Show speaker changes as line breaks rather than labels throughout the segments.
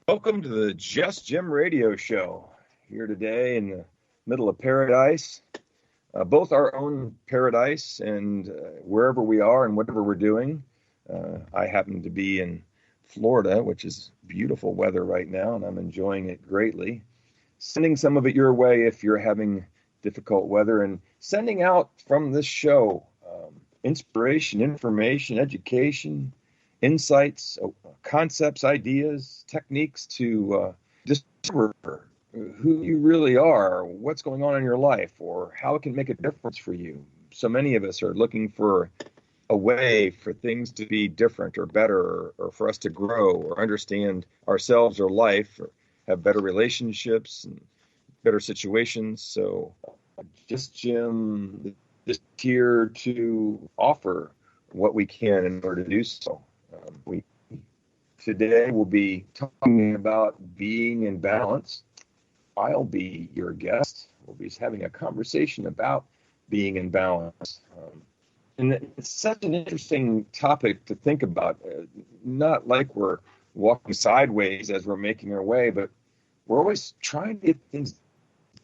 Welcome to the Just Jim Radio Show. Here today in the middle of paradise, both our own paradise and wherever we are and whatever we're doing. I happen to be in Florida, which is beautiful weather right now, and I'm enjoying it greatly. Sending some of it your way if you're having difficult weather, and sending out from this show inspiration, information, education, insights, concepts, ideas, techniques to discover who you really are, what's going on in your life, or how it can make a difference for you. So many of us are looking for a way for things to be different or better, or for us to grow or understand ourselves or life, or have better relationships and better situations. So just Jim, just here to offer what we can in order to do so. Today we'll be talking about being in balance. I'll be your guest. We'll be having a conversation about being in balance. And it's such an interesting topic to think about. Not like we're walking sideways as we're making our way, but we're always trying to get things,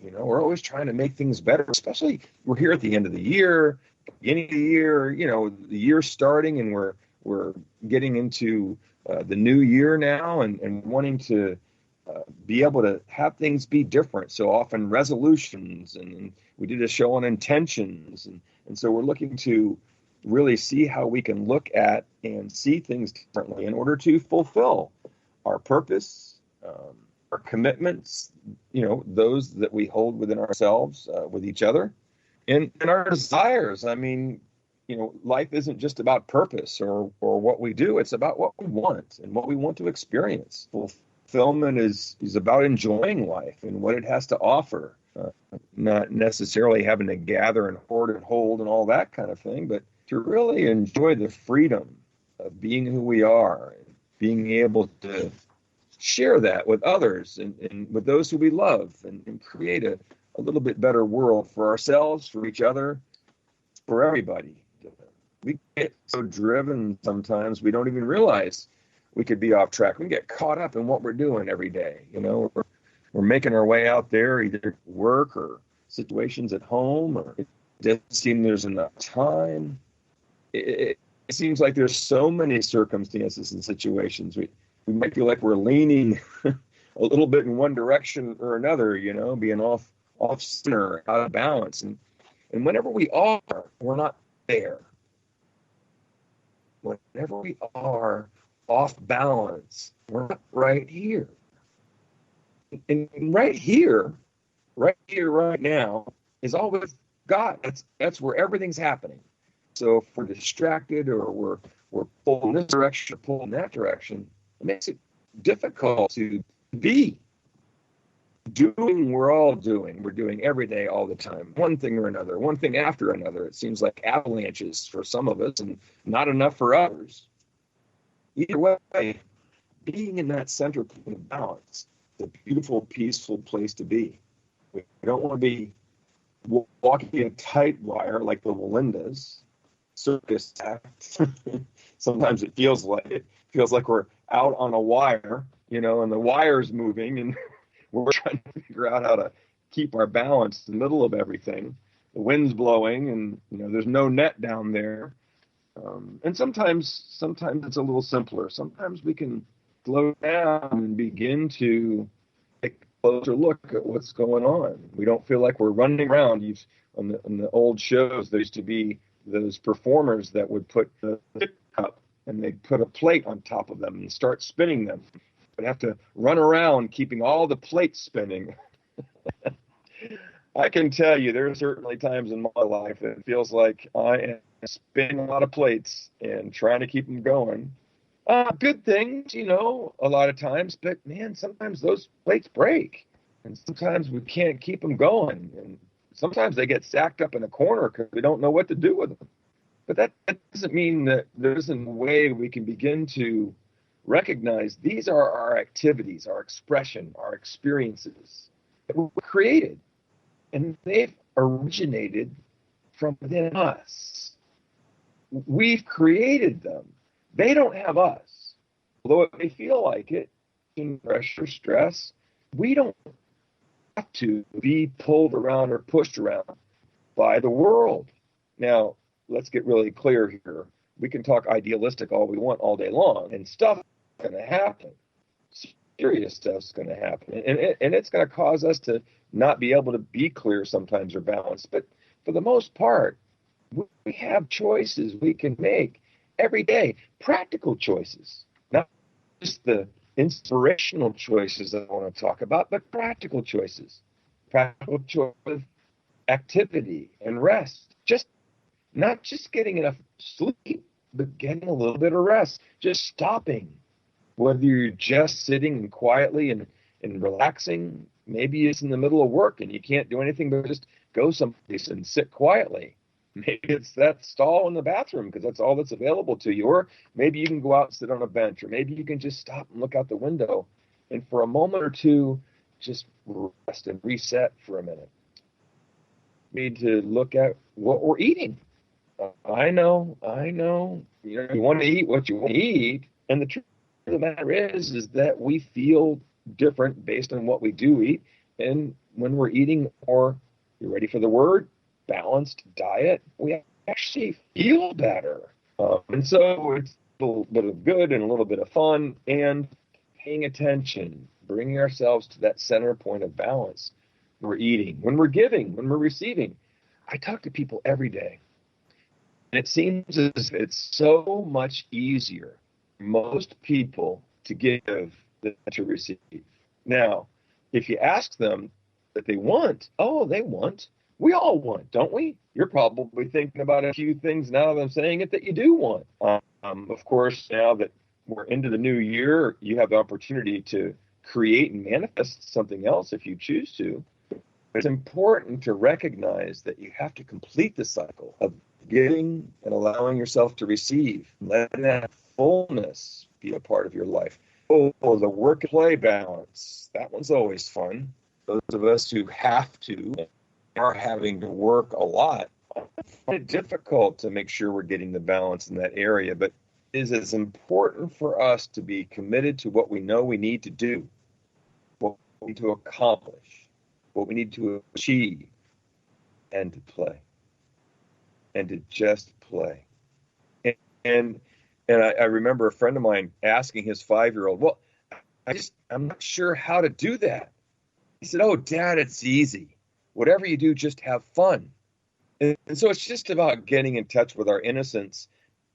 we're always trying to make things better, especially we're here at the end of the year, beginning of the year, the year's starting and we're getting into the new year now and wanting to be able to have things be different. So often resolutions, and we did a show on intentions. And so we're looking to really see how we can look at and see things differently in order to fulfill our purpose, our commitments, those that we hold within ourselves, with each other, and our desires. I mean, life isn't just about purpose or what we do. It's about what we want and what we want to experience. Fulfillment is about enjoying life and what it has to offer, not necessarily having to gather and hoard and hold and all that kind of thing, but to really enjoy the freedom of being who we are and being able to share that with others and with those who we love and create a little bit better world for ourselves, for each other, for everybody. We get so driven sometimes we don't even realize we could be off track. We get caught up in what we're doing every day. We're making our way out there, either work or situations at home, or it doesn't seem there's enough time. It seems like there's so many circumstances and situations. We might feel like we're leaning a little bit in one direction or another, being off center, out of balance. And whenever we are, we're not there. Whenever we are off balance, we're not right here. And right here, right now, is always God. That's where everything's happening. So if we're distracted or we're pulling this direction or pulling that direction, it makes it difficult to be doing. We're doing every day, all the time, one thing or another, one thing after another. It seems like avalanches for some of us and not enough for others. Either way, being in that center point of balance is a beautiful, peaceful place to be. We don't want to be walking in tight wire like the Wallendas circus act. Sometimes it feels like we're out on a wire, and the wire's moving and we're trying to figure out how to keep our balance in the middle of everything. The wind's blowing and, there's no net down there. And sometimes it's a little simpler. Sometimes we can slow down and begin to take a closer look at what's going on. We don't feel like we're running around. On the old shows, there used to be those performers that would put the cup and they'd put a plate on top of them and start spinning them. But have to run around keeping all the plates spinning. I can tell you there are certainly times in my life that it feels like I am spinning a lot of plates and trying to keep them going. Good things, a lot of times, but man, sometimes those plates break and sometimes we can't keep them going. And sometimes they get sacked up in a corner because we don't know what to do with them. But that doesn't mean that there isn't a way we can begin to recognize these are our activities, our expression, our experiences that were created. And they've originated from within us. We've created them. They don't have us. Although it may feel like it, pressure, stress. We don't have to be pulled around or pushed around by the world. Now, let's get really clear here. We can talk idealistic all we want all day long, and stuff is going to happen. Serious stuff's going to happen. And it's going to cause us to not be able to be clear sometimes or balanced. But for the most part, we have choices we can make every day, practical choices, not just the inspirational choices I want to talk about, but practical choices. Practical choice of activity and rest. Just not just getting enough sleep, but getting a little bit of rest. Just stopping. Whether you're just sitting and quietly and relaxing, maybe it's in the middle of work and you can't do anything but just go someplace and sit quietly. Maybe it's that stall in the bathroom because that's all that's available to you. Or maybe you can go out and sit on a bench, or maybe you can just stop and look out the window and for a moment or two, just rest and reset for a minute. We need to look at what we're eating. I know. You want to eat what you want to eat. And the truth of the matter is that we feel different based on what we do eat. And when we're eating more, you ready for the word? Balanced diet, we actually feel better. And so it's a little bit of good and a little bit of fun and paying attention, bringing ourselves to that center point of balance. We're eating, when we're giving, when we're receiving. I talk to people every day, and it seems as if it's so much easier for most people to give than to receive. Now, if you ask them that they want, they want. We all want, don't we? You're probably thinking about a few things now that I'm saying it that you do want. Of course, now that we're into the new year, you have the opportunity to create and manifest something else if you choose to. It's important to recognize that you have to complete the cycle of giving and allowing yourself to receive, letting that fullness be a part of your life. The work-play balance. That one's always fun. Those of us who have to are having to work a lot, find it difficult to make sure we're getting the balance in that area, but it is as important for us to be committed to what we know we need to do, what we need to accomplish, what we need to achieve, and to play, and to just play. And I remember a friend of mine asking his 5-year-old, well, I'm not sure how to do that. He said, oh, Dad, it's easy. Whatever you do, just have fun. And so it's just about getting in touch with our innocence.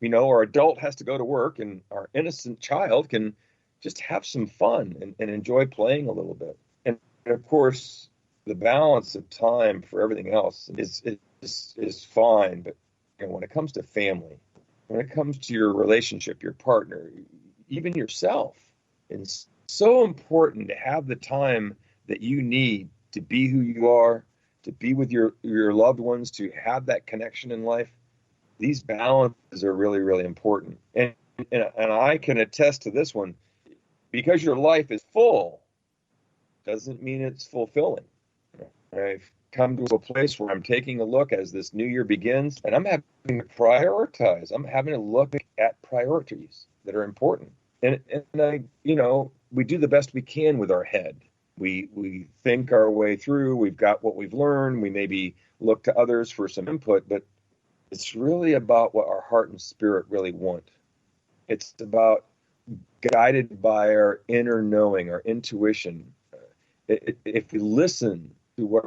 Our adult has to go to work, and our innocent child can just have some fun and enjoy playing a little bit. And of course, the balance of time for everything else is fine. But when it comes to family, when it comes to your relationship, your partner, even yourself, it's so important to have the time that you need to be who you are, to be with your loved ones, to have that connection in life. These balances are really, really important. And I can attest to this one. Because your life is full doesn't mean it's fulfilling. I've come to a place where I'm taking a look as this new year begins, and I'm having to prioritize. I'm having to look at priorities that are important. And we do the best we can with our head. We think our way through. We've got what we've learned. We maybe look to others for some input, but it's really about what our heart and spirit really want. It's about guided by our inner knowing, our intuition. If we listen to what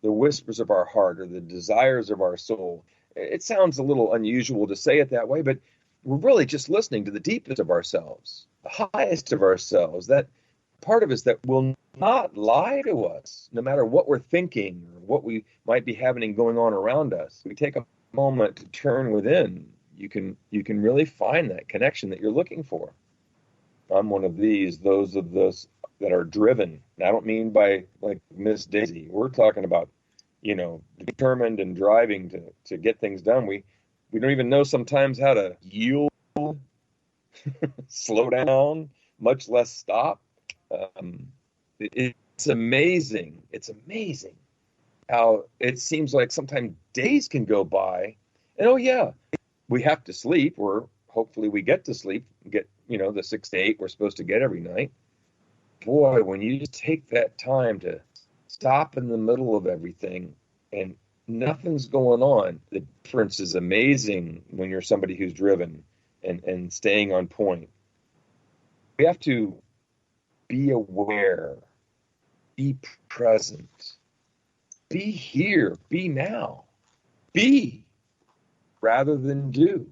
the whispers of our heart or the desires of our soul, it sounds a little unusual to say it that way, but we're really just listening to the deepest of ourselves, the highest of ourselves, that part of us that will not lie to us, no matter what we're thinking or what we might be having going on around us. We take a moment to turn within. You can really find that connection that you're looking for. I'm one of those of us that are driven. And I don't mean by like Miss Daisy. We're talking about, determined and driving to get things done. We don't even know sometimes how to yield, slow down, much less stop. It's amazing. It's amazing how it seems like sometimes days can go by, and we have to sleep, or hopefully we get to sleep, get the 6 to 8 we're supposed to get every night. boy, when you just take that time to stop in the middle of everything and nothing's going on, the difference is amazing when you're somebody who's driven and staying on point. We have to be aware, be present, be here, be now, be rather than do.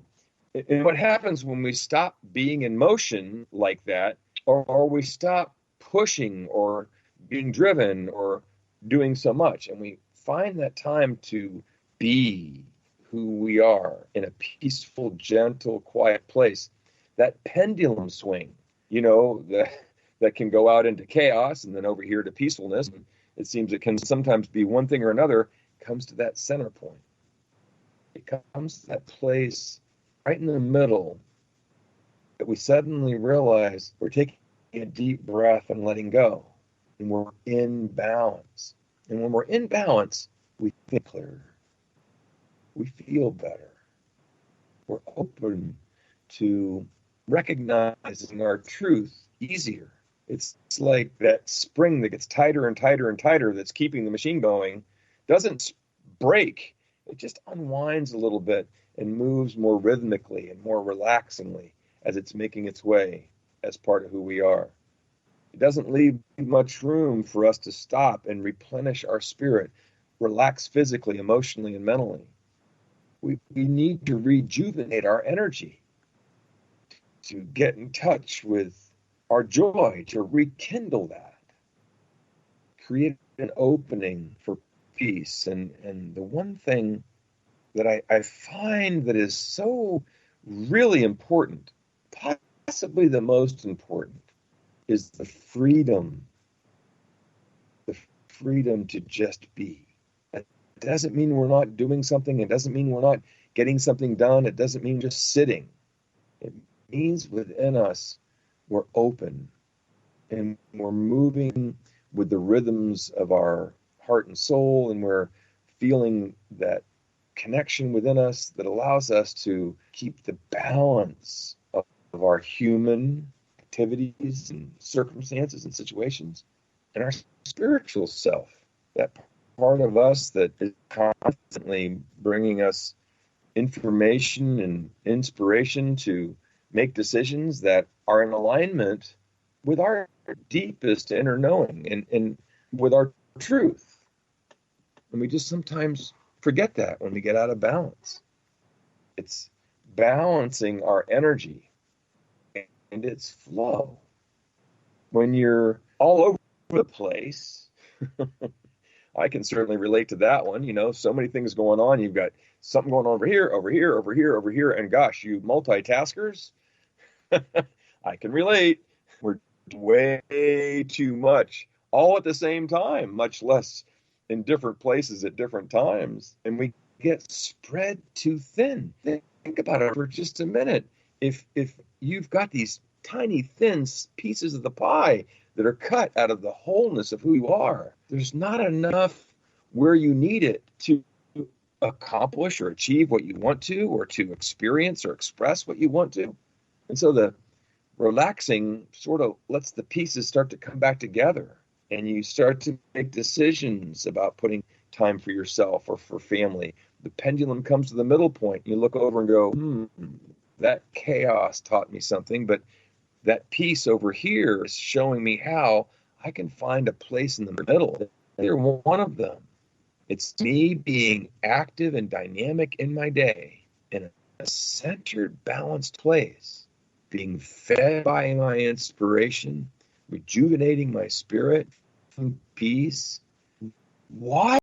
And what happens when we stop being in motion like that, or we stop pushing or being driven or doing so much, and we find that time to be who we are in a peaceful, gentle, quiet place, that pendulum swing, that can go out into chaos and then over here to peacefulness. It seems it can sometimes be one thing or another, comes to that center point. It comes to that place right in the middle that we suddenly realize we're taking a deep breath and letting go. And we're in balance. And when we're in balance, we think clearer. We feel better. We're open to recognizing our truth easier. It's like that spring that gets tighter and tighter and tighter that's keeping the machine going doesn't break. It just unwinds a little bit and moves more rhythmically and more relaxingly as it's making its way as part of who we are. It doesn't leave much room for us to stop and replenish our spirit, relax physically, emotionally, and mentally. We need to rejuvenate our energy, to get in touch with our joy, to rekindle that, create an opening for peace. And the one thing that I find that is so really important, possibly the most important, is the freedom to just be. It doesn't mean we're not doing something. It doesn't mean we're not getting something done. It doesn't mean just sitting. It means within us we're open and we're moving with the rhythms of our heart and soul, and we're feeling that connection within us that allows us to keep the balance of our human activities and circumstances and situations and our spiritual self, that part of us that is constantly bringing us information and inspiration to make decisions that are in alignment with our deepest inner knowing and with our truth. And we just sometimes forget that when we get out of balance. It's balancing our energy and its flow. When you're all over the place, I can certainly relate to that one. So many things going on. You've got something going on over here, over here, over here, over here. And gosh, you multitaskers, I can relate. We're way too much all at the same time, much less in different places at different times. And we get spread too thin. Think about it for just a minute. If you've got these tiny, thin pieces of the pie that are cut out of the wholeness of who you are, there's not enough where you need it to accomplish or achieve what you want to, or to experience or express what you want to. And so the relaxing sort of lets the pieces start to come back together, and you start to make decisions about putting time for yourself or for family. The pendulum comes to the middle point. You look over and go, that chaos taught me something, but that piece over here is showing me how I can find a place in the middle. They're one of them. It's me being active and dynamic in my day in a centered, balanced place, being fed by my inspiration, rejuvenating my spirit, peace. Why